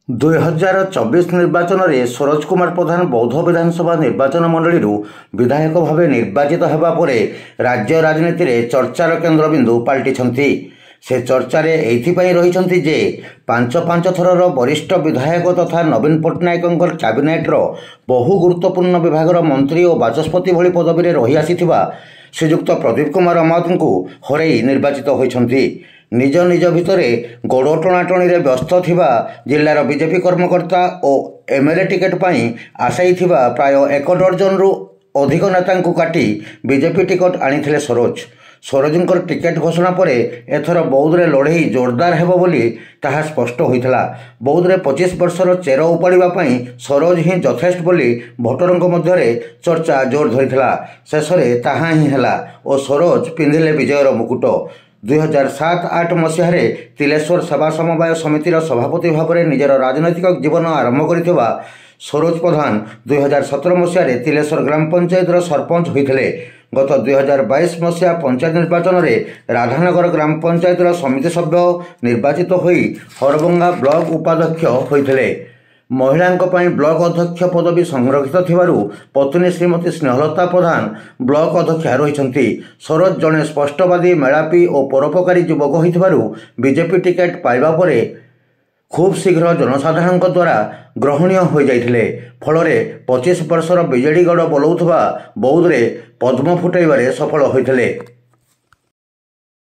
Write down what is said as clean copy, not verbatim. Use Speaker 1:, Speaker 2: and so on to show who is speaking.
Speaker 1: 2024 निर्वाचन में सरोज कुमार प्रधान बौद्ध विधानसभा निर्वाचन मंडली विधायक भाव निर्वाचित होगा पर राज्य राजनीति में चर्चार केन्द्रबिंदु पलटि से चर्चा रही जे पांच पांच थरर वरिष्ठ विधायक तथा नवीन पट्टनायक कैबिनेट्र बहु गुरुत्वपूर्ण विभाग मंत्री और बाचस्पति भली पदवी में रही आसीथिबा श्रीजुक्त प्रदीप कुमार अमात को हरई निर्वाचित होइछन्ति। निज निज भितर गोड़ टणाटणी व्यस्त थिबा जिल्लार बीजेपी कर्मकर्ता और एमएलए टिकेट पाई आशायी थिबा प्राय 1 डर्जन रु अधिक नेता काटी बीजेपी टिकट आनी सरोजंकर टिकेट घोषणा पर एथर बौद्धरे लड़े जोरदार हेबो बोली ताहा स्पष्ट होइथला। बौद्धरे 25 वर्षर चेर उपाड़ापी सरोज ही यथेष्ट बोली भोटरों मध्य चर्चा जोर धरिथिला। शेषरे ताहा ही हेला और सरोज पिंधिले विजयर मुकुट। 2007-8 मसीह तिलेश्वर सेवा समवाय समितिर सभापति भाव में निजर राजनैतिक जीवन आरंभ करथिबा सरोज प्रधान 2017 मसीह तिलेश्वर ग्राम पंचायत सरपंच होते। गत 2022 मसीहा पंचायत निर्वाचन में राधानगर ग्राम पंचायत समिति सभ्य निर्वाचित होई हरभंगा ब्लॉक उपाध्यक्ष होते। महिलांक पई ब्लॉक अध्यक्ष पदवी संरक्षित थिबारु पत्नी श्रीमती स्नेहलता प्रधान ब्लॉक अध्यक्षा रहिछन्ति। सरोज जड़े स्पष्टवादी मेलापी और परोपकारी युवक होइथिबारु बीजेपी टिकेट पाइबा परे खूब शीघ्र जनसाधारण द्वारा ग्रहणीय हो जाइथिले। फल 25 वर्षर बीजेडी गढ़ बोलाउथबा बौद्धरे पद्म फुटाइबारे सफल होइथिले।